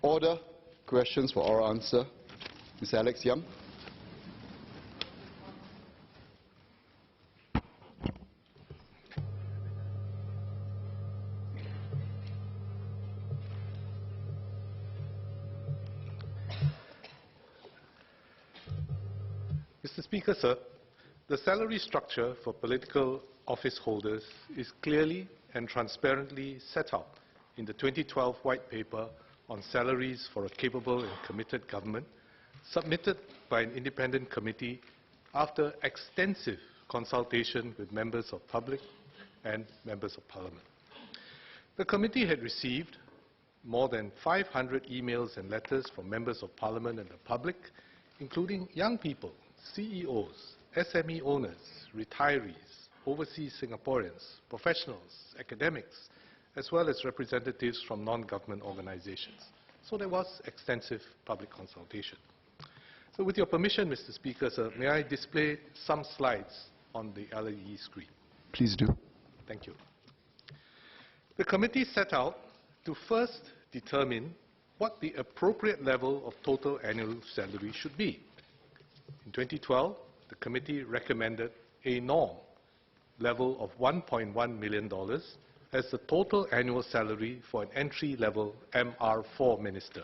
Order. Questions for oral answer. Ms. Alex Young. Mr. Speaker, sir, the salary structure for political office holders is clearly and transparently set out in the 2012 White Paper on Salaries for a Capable and Committed Government, submitted by an independent committee after extensive consultation with members of public and members of parliament. The committee had received more than 500 emails and letters from members of parliament and the public, including young people, CEOs, SME owners, retirees, overseas Singaporeans, professionals, academics, as well as representatives from non-government organizations. So there was extensive public consultation. So with your permission, Mr. Speaker, sir, may I display some slides on the LED screen? Please do. Thank you. The committee set out to first determine what the appropriate level of total annual salary should be. In 2012, the committee recommended a norm level of $1.1 million as the total annual salary for an entry-level MR4 minister,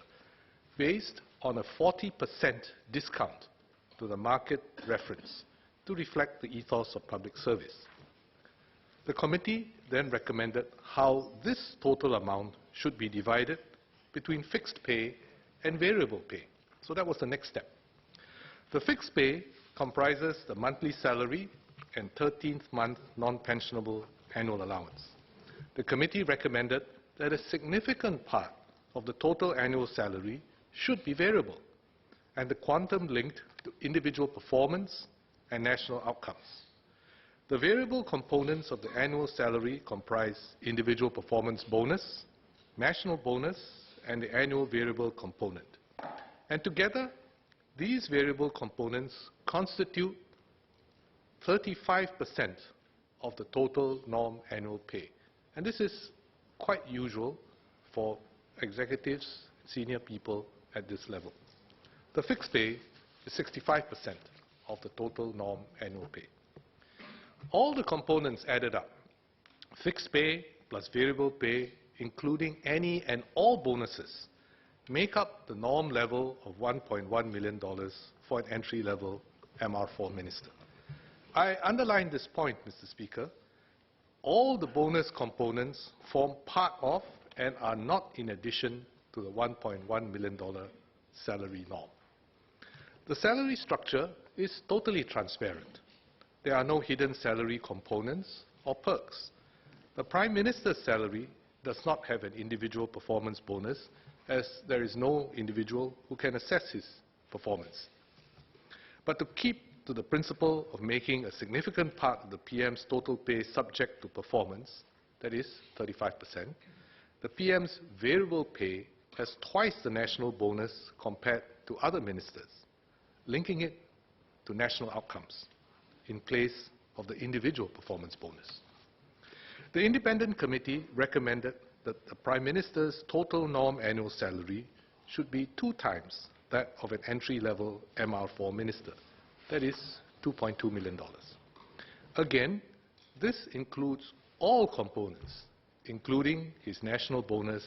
based on a 40% discount to the market reference to reflect the ethos of public service. The committee then recommended how this total amount should be divided between fixed pay and variable pay. So that was the next step. The fixed pay comprises the monthly salary and 13th month non-pensionable annual allowance. The committee recommended that a significant part of the total annual salary should be variable, and the quantum linked to individual performance and national outcomes. The variable components of the annual salary comprise individual performance bonus, national bonus, and the annual variable component. And together, these variable components constitute 35% of the total norm annual pay. And this is quite usual for executives, senior people at this level. The fixed pay is 65% of the total norm annual pay. All the components added up, fixed pay plus variable pay, including any and all bonuses, make up the norm level of $1.1 million for an entry-level MR4 minister. I underline this point, Mr. Speaker. All the bonus components form part of and are not in addition to the $1.1 million salary norm. The salary structure is totally transparent. There are no hidden salary components or perks. The Prime Minister's salary does not have an individual performance bonus, as there is no individual who can assess his performance. But to keep to the principle of making a significant part of the PM's total pay subject to performance, that is 35%, the PM's variable pay has twice the national bonus compared to other ministers, linking it to national outcomes in place of the individual performance bonus. The independent committee recommended that the Prime Minister's total norm annual salary should be 2 times that of an entry-level MR4 minister, that is $2.2 million. Again, this includes all components, including his national bonus,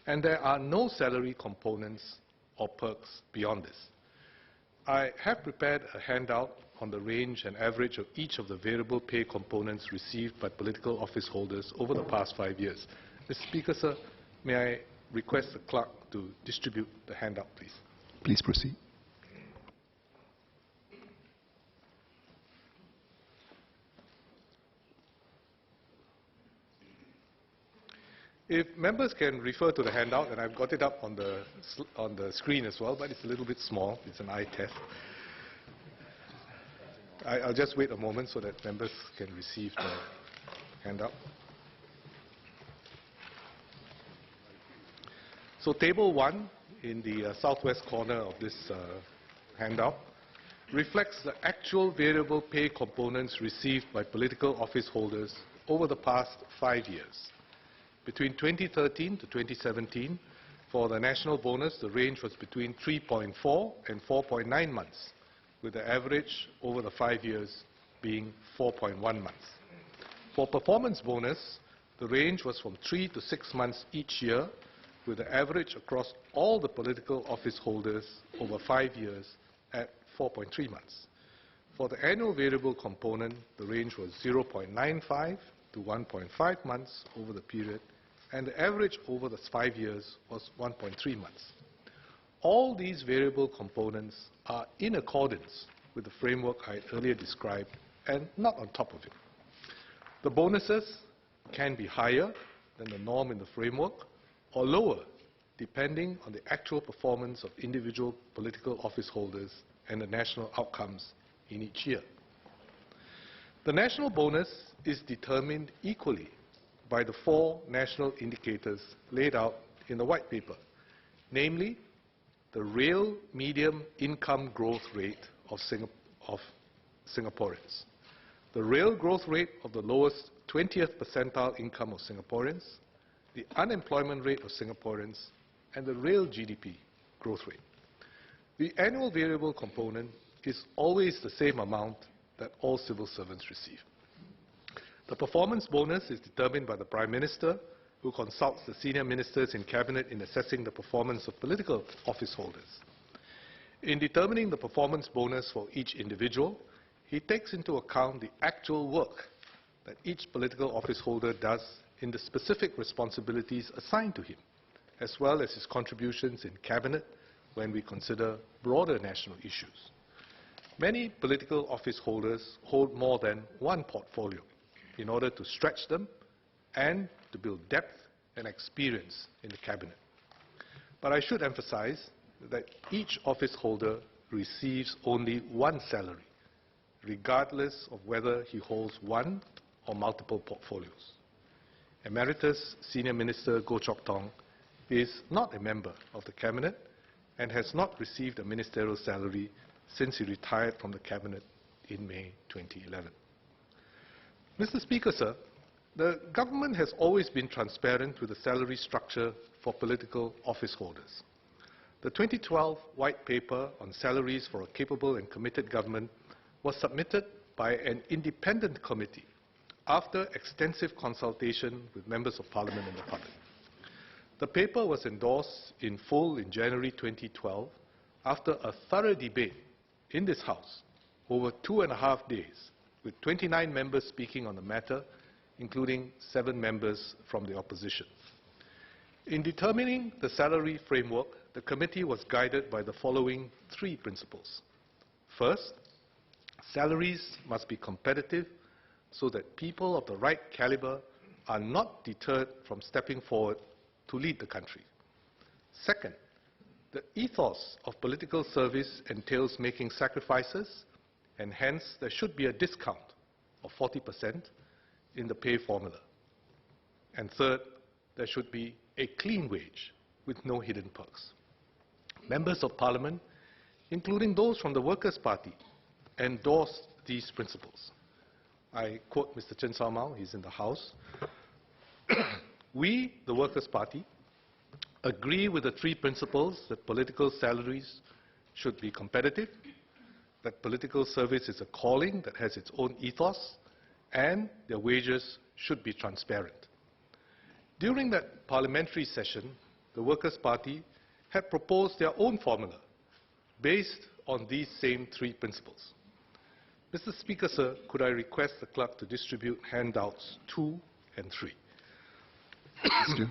and there are no salary components or perks beyond this. I have prepared a handout on the range and average of each of the variable pay components received by political office holders over the past 5 years. Mr. Speaker, sir, may I request the clerk to distribute the handout, please? Please proceed. If members can refer to the handout, and I've got it up on the screen as well, but it's a little bit small. It's an eye test. I'll just wait a moment so that members can receive the handout. So Table 1 in the southwest corner of this handout reflects the actual variable pay components received by political office holders over the past 5 years. Between 2013 to 2017, For the national bonus, the range was between 3.4 and 4.9 months, with the average over the 5 years being 4.1 months. For performance bonus, the range was from 3 to 6 months each year, with the average across all the political office holders over 5 years at 4.3 months. For the annual variable component, the range was 0.95 to 1.5 months over the period, and the average over the 5 years was 1.3 months. All these variable components are in accordance with the framework I earlier described and not on top of it. The bonuses can be higher than the norm in the framework or lower, depending on the actual performance of individual political office holders and the national outcomes in each year. The national bonus is determined equally by the 4 national indicators laid out in the white paper, namely the real medium income growth rate of Singaporeans, the real growth rate of the lowest 20th percentile income of Singaporeans, the unemployment rate of Singaporeans, and the real GDP growth rate. The annual variable component is always the same amount that all civil servants receive. The performance bonus is determined by the Prime Minister, who consults the senior ministers in Cabinet in assessing the performance of political office holders. In determining the performance bonus for each individual, he takes into account the actual work that each political office holder does in the specific responsibilities assigned to him, as well as his contributions in Cabinet when we consider broader national issues. Many political office holders hold more than one portfolio in order to stretch them and to build depth and experience in the Cabinet. But I should emphasize that each office holder receives only one salary, regardless of whether he holds one or multiple portfolios. Emeritus Senior Minister Goh Chok Tong is not a member of the Cabinet and has not received a ministerial salary since he retired from the Cabinet in May 2011. Mr. Speaker, sir, the government has always been transparent with the salary structure for political office holders. The 2012 White Paper on Salaries for a Capable and Committed Government was submitted by an independent committee after extensive consultation with members of Parliament and the public. The paper was endorsed in full in January 2012 after a thorough debate in this House over 2.5 days, with 29 members speaking on the matter, including 7 members from the opposition. In determining the salary framework, the committee was guided by the following 3 principles. First, salaries must be competitive so that people of the right caliber are not deterred from stepping forward to lead the country. Second, the ethos of political service entails making sacrifices, and hence there should be a discount of 40% in the pay formula. And third, there should be a clean wage with no hidden perks. Members of Parliament, including those from the Workers' Party, endorsed these principles. I quote Mr. Chen Sao Mao, he's in the House. We, the Workers' Party, agree with the 3 principles that political salaries should be competitive, that political service is a calling that has its own ethos, and their wages should be transparent. During that parliamentary session, the Workers' Party had proposed their own formula based on these same 3 principles. Mr. Speaker, sir, could I request the clerk to distribute handouts 2 and 3? Thank you.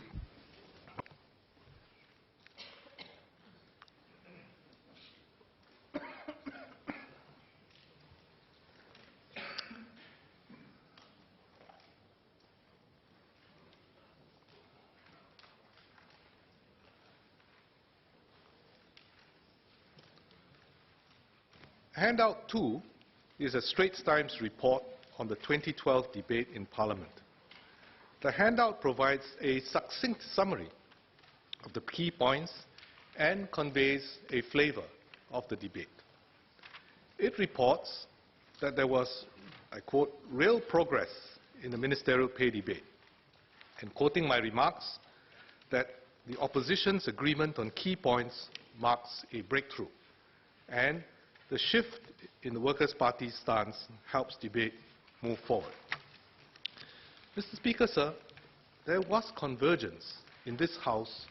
Handout 2 is a Straits Times report on the 2012 debate in Parliament. The handout provides a succinct summary of the key points and conveys a flavor of the debate. It reports that there was, I quote, real progress in the ministerial pay debate, and quoting my remarks, that the opposition's agreement on key points marks a breakthrough, and the shift in the Workers' Party's stance helps debate move forward. Mr. Speaker, sir, there was convergence in this House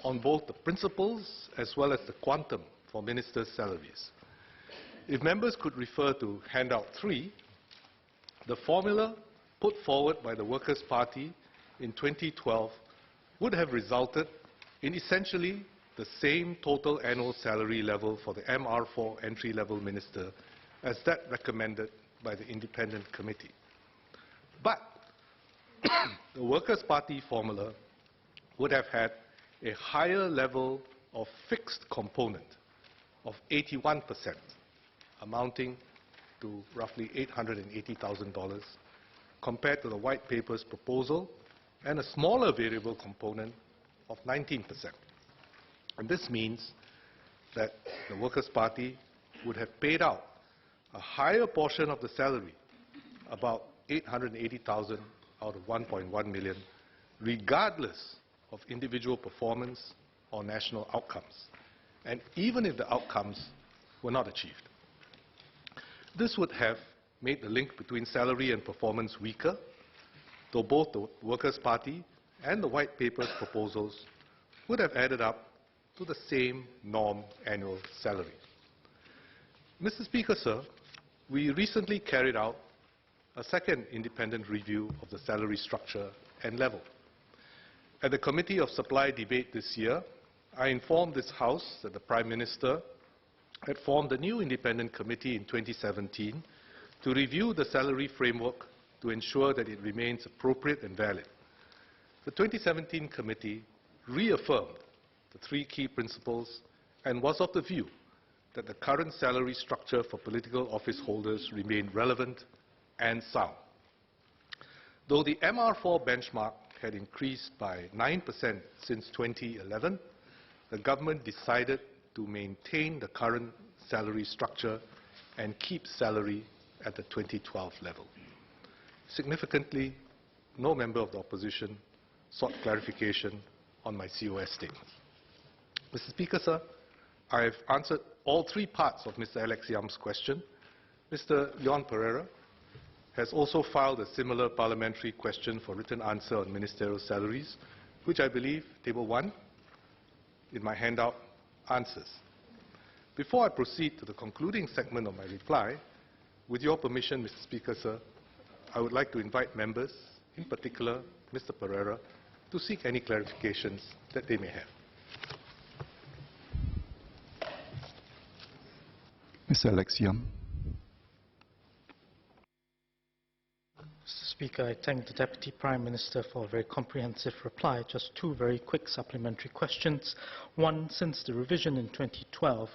on both the principles as well as the quantum for ministers' salaries. If members could refer to handout 3, the formula put forward by the Workers' Party in 2012 would have resulted in essentially the same total annual salary level for the MR4 entry-level minister as that recommended by the independent committee. But the Workers' Party formula would have had a higher level of fixed component of 81%, amounting to roughly $880,000, compared to the White Paper's proposal, and a smaller variable component of 19%. And this means that the Workers' Party would have paid out a higher portion of the salary, about $880,000 out of $1.1 million, regardless of individual performance or national outcomes, and even if the outcomes were not achieved. This would have made the link between salary and performance weaker, though both the Workers' Party and the White Paper's proposals would have added up to the same norm annual salary. Mr. Speaker, sir, we recently carried out a second independent review of the salary structure and level. At the Committee of Supply debate this year, I informed this House that the Prime Minister had formed a new independent committee in 2017 to review the salary framework to ensure that it remains appropriate and valid. The 2017 committee reaffirmed the 3 key principles and was of the view that the current salary structure for political office holders remained relevant and sound. Though the MR4 benchmark had increased by 9% since 2011, the government decided to maintain the current salary structure and keep salary at the 2012 level. Significantly, no member of the opposition sought clarification on my COS statement. Mr. Speaker, sir, I have answered all 3 parts of Mr. Alex Yam's question. Mr. Leon Pereira has also filed a similar parliamentary question for written answer on ministerial salaries, which I believe Table 1 in my handout answers. Before I proceed to the concluding segment of my reply, with your permission, Mr. Speaker, sir, I would like to invite members, in particular Mr. Pereira, to seek any clarifications that they may have. Mr. Alex Yam. Mr. Speaker, I thank the Deputy Prime Minister for a very comprehensive reply. Just 2 very quick supplementary questions. One, since the revision in 2012,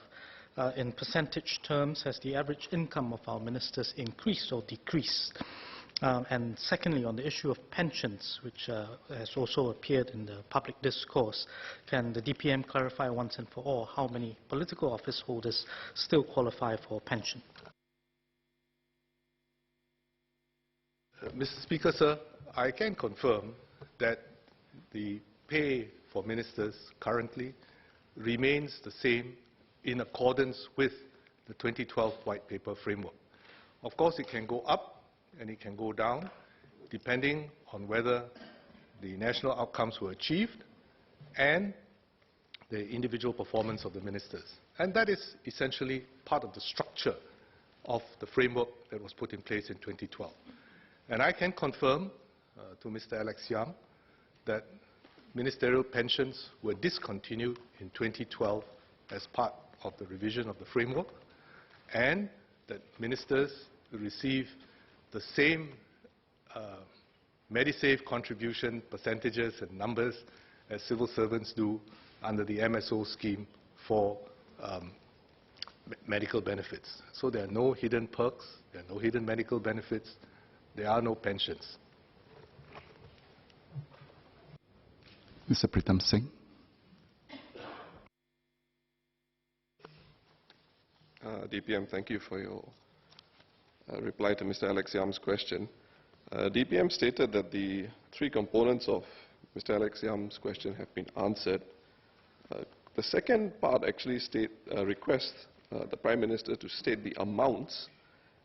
in percentage terms, has the average income of our ministers increased or decreased? And secondly, on the issue of pensions, which has also appeared in the public discourse, can the DPM clarify once and for all how many political office holders still qualify for pension? Mr. Speaker, sir, I can confirm that the pay for ministers currently remains the same in accordance with the 2012 White Paper framework. Of course, it can go up and it can go down, depending on whether the national outcomes were achieved and the individual performance of the ministers. And that is essentially part of the structure of the framework that was put in place in 2012. And I can confirm to Mr. Alex Yam that ministerial pensions were discontinued in 2012 as part of the revision of the framework, and that ministers receive the same Medisave contribution percentages and numbers as civil servants do under the MSO scheme for medical benefits. So there are no hidden perks, there are no hidden medical benefits, there are no pensions. Mr. Pritam Singh. DPM, thank you for your reply to Mr. Alex Yam's question. DPM stated that the 3 components of Mr. Alex Yam's question have been answered. The second part actually requests the Prime Minister to state the amounts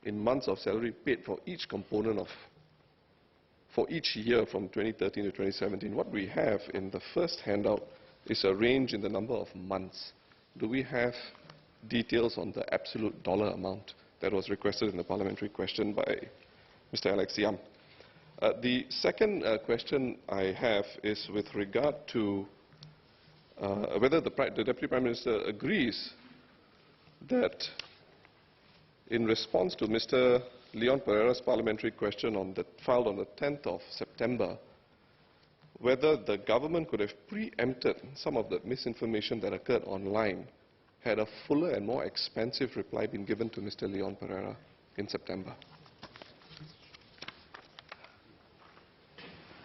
in months of salary paid for each component for each year from 2013 to 2017. What we have in the first handout is a range in the number of months. Do we have details on the absolute dollar amount that was requested in the parliamentary question by Mr. Alex Yam? The second question I have is with regard to whether the Deputy Prime Minister agrees that in response to Mr. Leon Pereira's parliamentary question filed on the 10th of September, whether the government could have preempted some of the misinformation that occurred online had a fuller and more expansive reply been given to Mr. Leon Pereira in September.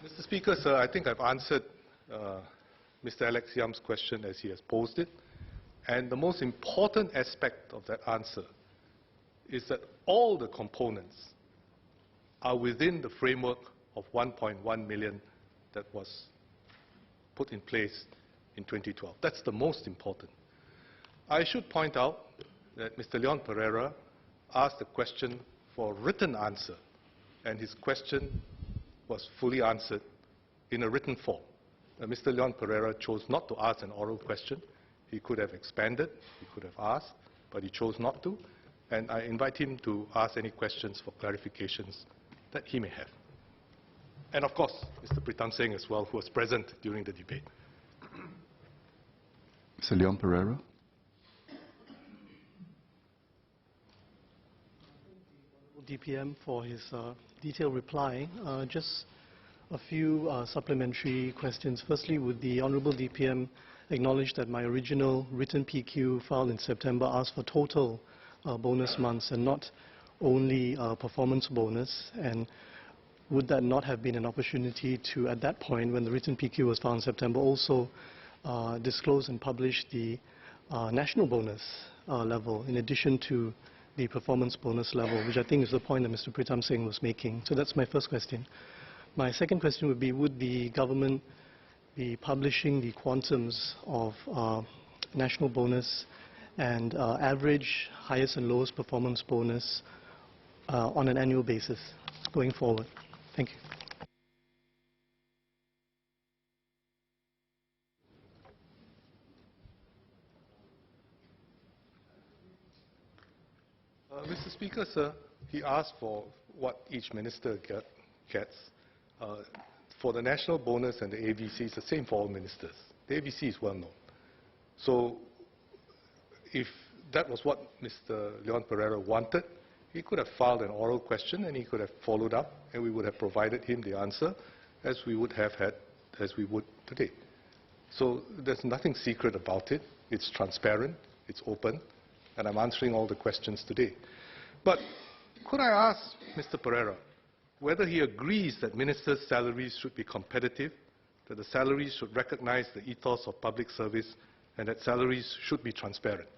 Mr. Speaker, sir, I think I've answered Mr. Alex Yam's question as he has posed it. And the most important aspect of that answer is that all the components are within the framework of 1.1 million that was put in place in 2012. That's the most important. I should point out that Mr. Leon Pereira asked a question for a written answer, and his question was fully answered in a written form. Mr. Leon Pereira chose not to ask an oral question. He could have expanded, he could have asked, but he chose not to. And I invite him to ask any questions for clarifications that he may have. And of course, Mr. Pritam Singh as well, who was present during the debate. Mr. Leon Pereira. DPM for his detailed reply. Just a few supplementary questions. Firstly, would the Honourable DPM acknowledge that my original written PQ filed in September asked for total bonus months and not only performance bonus? And would that not have been an opportunity to, at that point, when the written PQ was filed in September, also disclose and publish the national bonus level in addition to the performance bonus level, which I think is the point that Mr. Pritam Singh was making. So that's my first question. My second question would be, would the government be publishing the quantums of national bonus and average highest and lowest performance bonus on an annual basis going forward? Thank you. Mr. Speaker, sir, he asked for what each minister gets. For the national bonus and the AVC, it's the same for all ministers. The AVC is well known. So if that was what Mr. Leon Pereira wanted, he could have filed an oral question and he could have followed up, and we would have provided him the answer as we would today. So there's nothing secret about it. It's transparent, it's open, and I'm answering all the questions today. But could I ask Mr. Pereira whether he agrees that ministers' salaries should be competitive, that the salaries should recognize the ethos of public service, and that salaries should be transparent,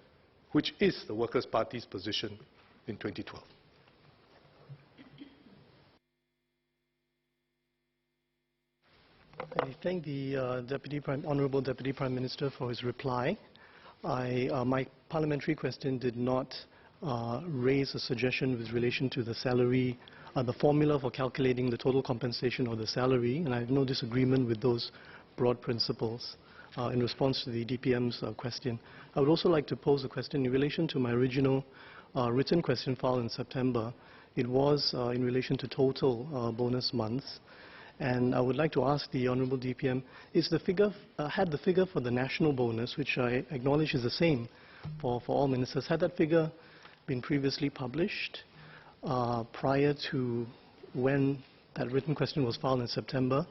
which is the Workers' Party's position in 2012. I thank the Honourable Deputy Prime Minister for his reply. My parliamentary question did not raise a suggestion with relation to the salary, the formula for calculating the total compensation or the salary, and I have no disagreement with those broad principles in response to the DPM's question. I would also like to pose a question in relation to my original written question filed in September. It was in relation to total bonus months. And I would like to ask the Honourable DPM, had the figure for the national bonus, which I acknowledge is the same for all ministers, had that figure been previously published prior to when that written question was filed in September?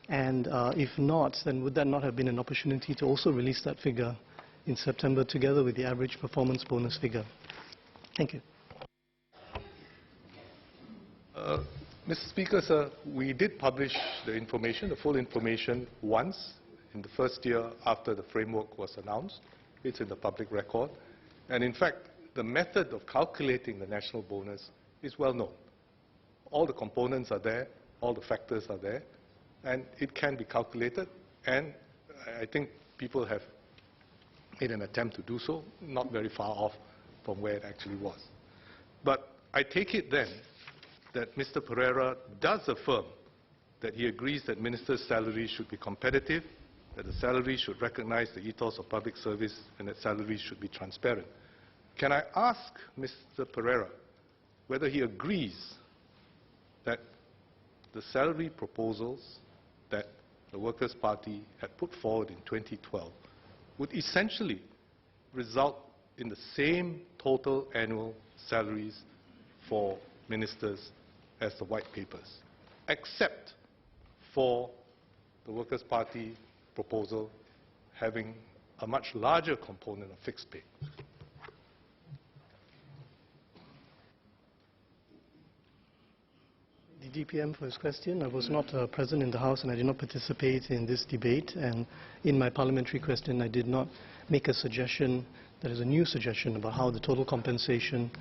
And if not, then would that not have been an opportunity to also release that figure in September together with the average performance bonus figure? Thank you. Mr. Speaker, sir, we did publish the information, the full information, once in the first year after the framework was announced. It's in the public record. And in fact, the method of calculating the national bonus is well known. All the components are there, all the factors are there, and it can be calculated, and I think people have made an attempt to do so, not very far off from where it actually was. But I take it then that Mr. Pereira does affirm that he agrees that ministers' salaries should be competitive, that the salaries should recognize the ethos of public service, and that salaries should be transparent. Can I ask Mr. Pereira whether he agrees that the salary proposals that the Workers' Party had put forward in 2012 would essentially result in the same total annual salaries for ministers as the white papers, except for the Workers' Party proposal having a much larger component of fixed pay? The DPM for his question. I was not present in the House and I did not participate in this debate, and in my parliamentary question I did not make a suggestion, that is a new suggestion, about how the total compensation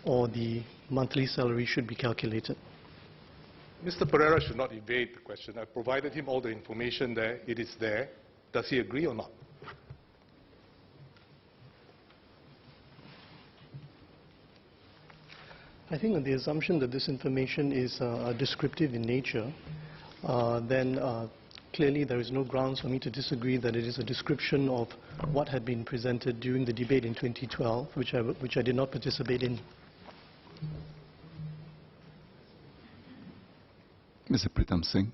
or the monthly salary should be calculated. Mr. Pereira should not evade the question. I provided him all the information there. It is there. Does he agree or not? I think on the assumption that this information is descriptive in nature, then clearly there is no grounds for me to disagree that it is a description of what had been presented during the debate in 2012, which I did not participate in. Mr. Pritam Singh.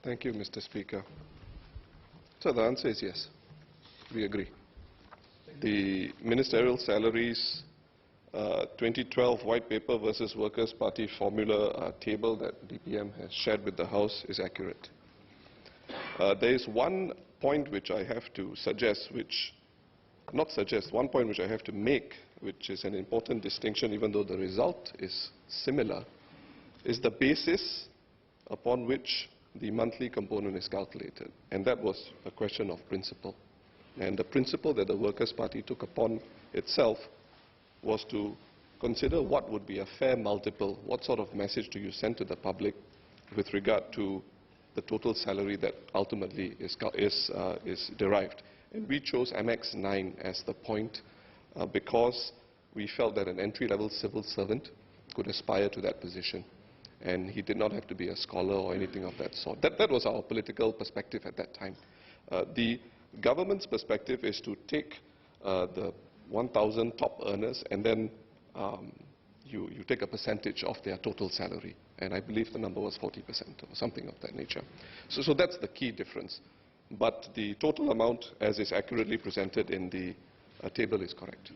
Thank you, Mr. Speaker. So the answer is yes. We agree. The ministerial salaries 2012 white paper versus Workers' Party formula table that DPM has shared with the House is accurate. There is one point which I have to suggest, one point which I have to make, which is an important distinction, even though the result is similar, is the basis upon which the monthly component is calculated. And that was a question of principle. And the principle that the Workers' Party took upon itself was to consider what would be a fair multiple, what sort of message do you send to the public with regard to the total salary that ultimately is derived. And we chose MX 9 as the point because we felt that an entry-level civil servant could aspire to that position. And he did not have to be a scholar or anything of that sort. That was our political perspective at that time. The government's perspective is to take the 1,000 top earners and then you take a percentage of their total salary. And I believe the number was 40% or something of that nature. So that's the key difference. But the total amount, as is accurately presented in the table, is correct.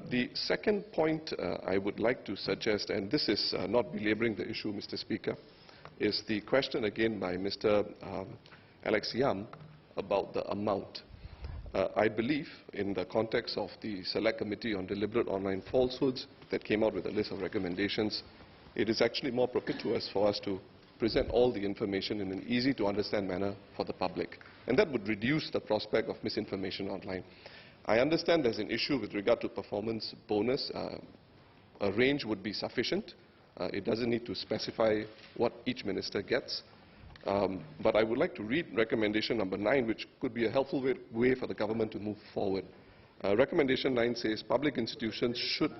The second point I would like to suggest, and this is not belaboring the issue, Mr. Speaker, is the question again by Mr. Alex Yam about the amount. I believe, in the context of the Select Committee on Deliberate Online Falsehoods that came out with a list of recommendations, it is actually more propitious for us to present all the information in an easy-to-understand manner for the public. And that would reduce the prospect of misinformation online. I understand there's an issue with regard to performance bonus. A range would be sufficient. It doesn't need to specify what each minister gets. But I would like to read recommendation number 9, which could be a helpful way for the government to move forward. Recommendation 9 says public institutions should,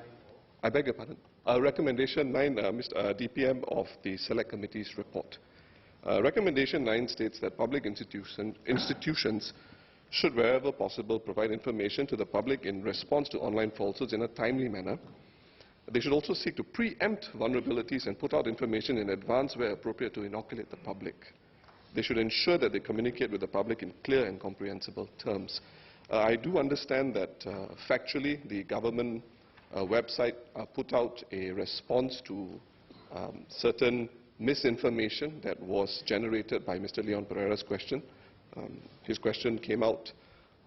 I beg your pardon, recommendation 9, Mr. DPM of the Select Committee's report. Recommendation 9 states that public institutions should, wherever possible, provide information to the public in response to online falsehoods in a timely manner. They should also seek to preempt vulnerabilities and put out information in advance where appropriate to inoculate the public. They should ensure that they communicate with the public in clear and comprehensible terms. I do understand that factually the government website put out a response to certain misinformation that was generated by Mr. Leon Pereira's question. His question came out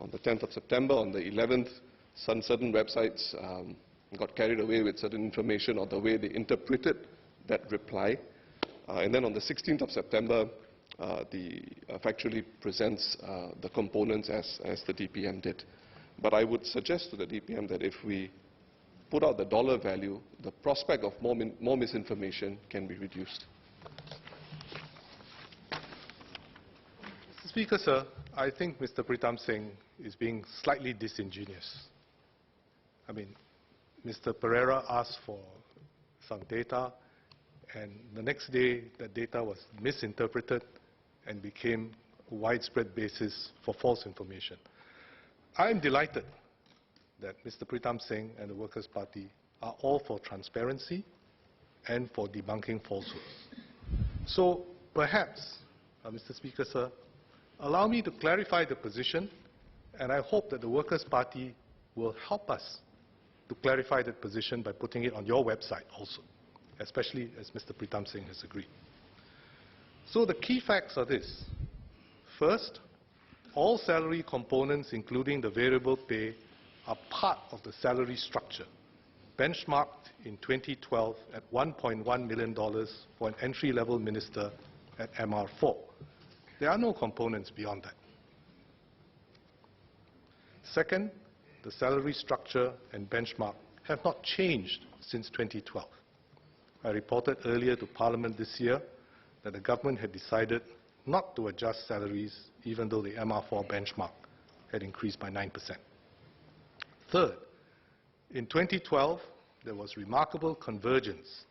on the 10th of September. On the 11th, certain websites got carried away with certain information or the way they interpreted that reply. And then on the 16th of September, the factually presents the components as the DPM did. But I would suggest to the DPM that if we put out the dollar value, the prospect of more misinformation can be reduced. Mr. Speaker, sir, I think Mr. Pritam Singh is being slightly disingenuous. I mean, Mr. Pereira asked for some data, and the next day that data was misinterpreted and became a widespread basis for false information. I am delighted that Mr. Pritam Singh and the Workers' Party are all for transparency and for debunking falsehoods. So perhaps, Mr. Speaker, sir, allow me to clarify the position, and I hope that the Workers' Party will help us to clarify that position by putting it on your website also, especially as Mr. Pritam Singh has agreed. So the key facts are this. First, all salary components, including the variable pay, are part of the salary structure, benchmarked in 2012 at $1.1 million for an entry-level minister at MR4. There are no components beyond that. Second, the salary structure and benchmark have not changed since 2012. I reported earlier to Parliament this year that the government had decided not to adjust salaries even though the MR4 benchmark had increased by 9%. Third, in 2012, there was remarkable convergence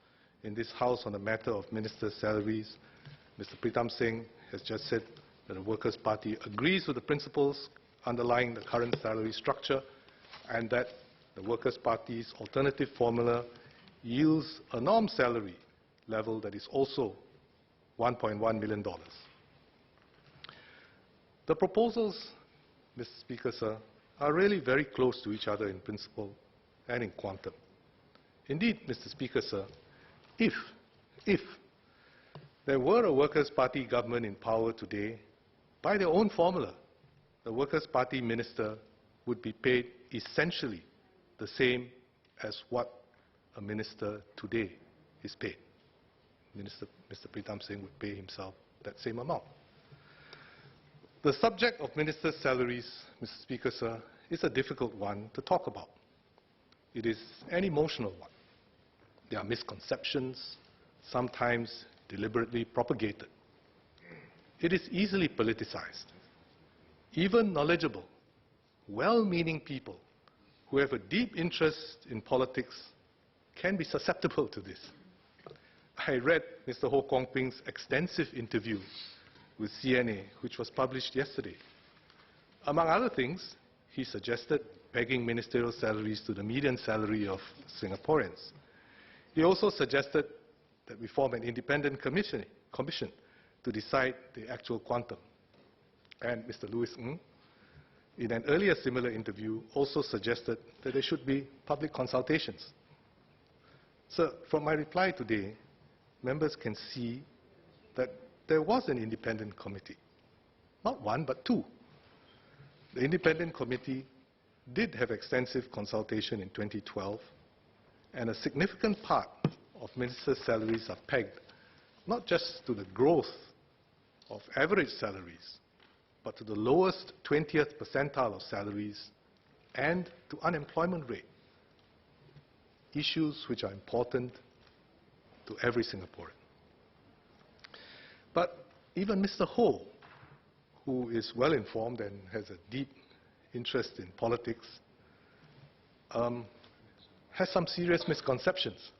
in this House on the matter of ministers' salaries. Mr. Pritam Singh has just said that the Workers' Party agrees with the principles underlying the current salary structure and that the Workers' Party's alternative formula yields a norm salary level that is also $1.1 million. The proposals, Mr. Speaker, sir, are really very close to each other in principle and in quantum. Indeed, Mr. Speaker, sir, if there were a Workers' Party government in power today, by their own formula, the Workers' Party minister would be paid essentially the same as what a minister today is paid. Mr. Pritam Singh would pay himself that same amount. The subject of ministers' salaries, Mr. Speaker, sir, is a difficult one to talk about. It is an emotional one. There are misconceptions, sometimes deliberately propagated. It is easily politicized. Even knowledgeable, well-meaning people who have a deep interest in politics can be susceptible to this. I read Mr. Ho Kwong Ping's extensive interview with CNA, which was published yesterday. Among other things, he suggested pegging ministerial salaries to the median salary of Singaporeans. He also suggested that we form an independent commission to decide the actual quantum. And Mr. Louis Ng, in an earlier similar interview, also suggested that there should be public consultations. So, from my reply today, members can see that there was an independent committee. Not one, but two. The independent committee did have extensive consultation in 2012, and a significant part of ministers' salaries are pegged not just to the growth of average salaries, but to the lowest 20th percentile of salaries and to unemployment rate, issues which are important to every Singaporean. But even Mr. Ho, who is well informed and has a deep interest in politics, has some serious misconceptions.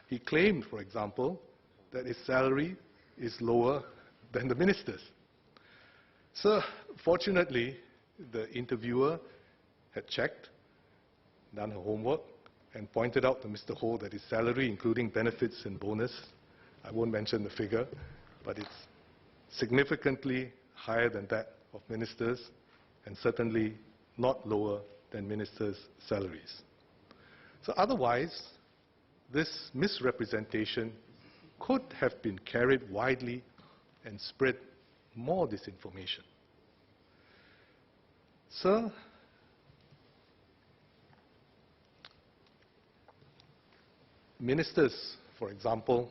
He claimed, for example, that his salary is lower than the minister's. So, fortunately, the interviewer had checked, done her homework, and pointed out to Mr. Ho that his salary, including benefits and bonus, I won't mention the figure, but it's significantly higher than that of ministers, and certainly not lower than ministers' salaries. So otherwise, this misrepresentation could have been carried widely and spread more disinformation. Sir, ministers, for example,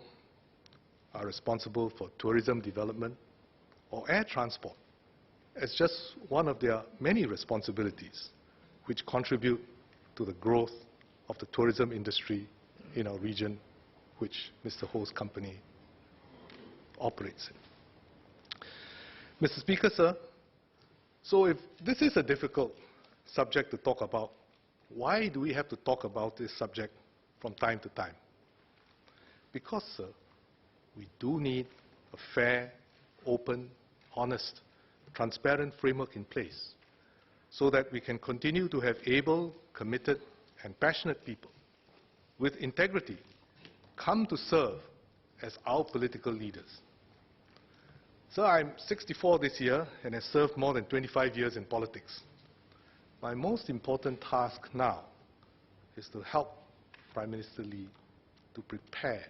are responsible for tourism development or air transport as just one of their many responsibilities which contribute to the growth of the tourism industry in our region, which Mr. Ho's company operates in. Mr. Speaker, sir, so if this is a difficult subject to talk about, why do we have to talk about this subject from time to time? Because, sir, we do need a fair, open, honest, transparent framework in place so that we can continue to have able, committed, and passionate people with integrity come to serve as our political leaders. Sir, I'm 64 this year and have served more than 25 years in politics. My most important task now is to help Prime Minister Lee to prepare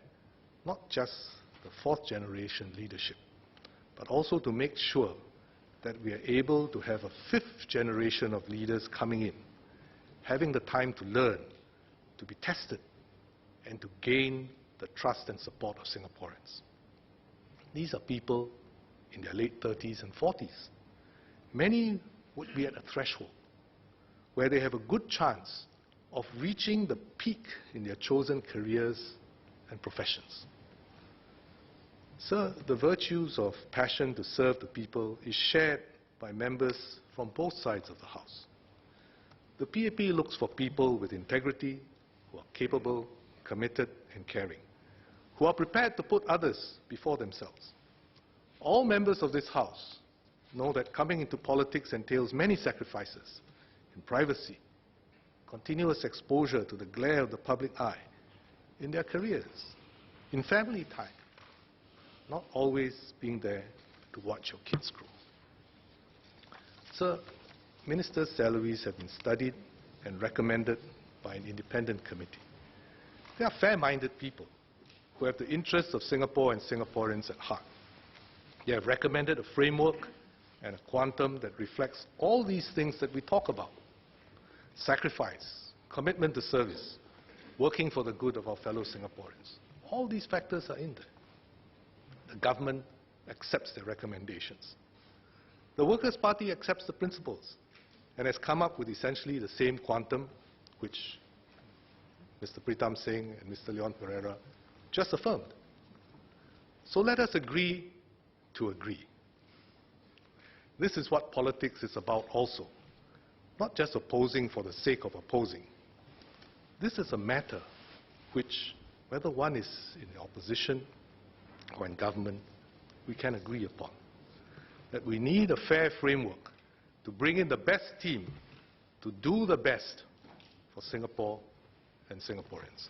not just the fourth generation leadership, but also to make sure that we are able to have a fifth generation of leaders coming in, having the time to learn, to be tested, and to gain the trust and support of Singaporeans. These are people in their late 30s and 40s. Many would be at a threshold where they have a good chance of reaching the peak in their chosen careers and professions. Sir, the virtues of passion to serve the people is shared by members from both sides of the House. The PAP looks for people with integrity, who are capable, committed, and caring, who are prepared to put others before themselves. All members of this House know that coming into politics entails many sacrifices in privacy, continuous exposure to the glare of the public eye, in their careers, in family time, not always being there to watch your kids grow. Sir, ministers' salaries have been studied and recommended by an independent committee. They are fair-minded people who have the interests of Singapore and Singaporeans at heart. They have recommended a framework and a quantum that reflects all these things that we talk about: sacrifice, commitment to service, working for the good of our fellow Singaporeans. All these factors are in there. The government accepts their recommendations. The Workers' Party accepts the principles and has come up with essentially the same quantum which Mr. Pritam Singh and Mr. Leon Pereira just affirmed. So let us agree to agree. This is what politics is about also, not just opposing for the sake of opposing. This is a matter which, whether one is in the opposition or in government, we can agree upon. That we need a fair framework to bring in the best team to do the best for Singapore and Singaporeans.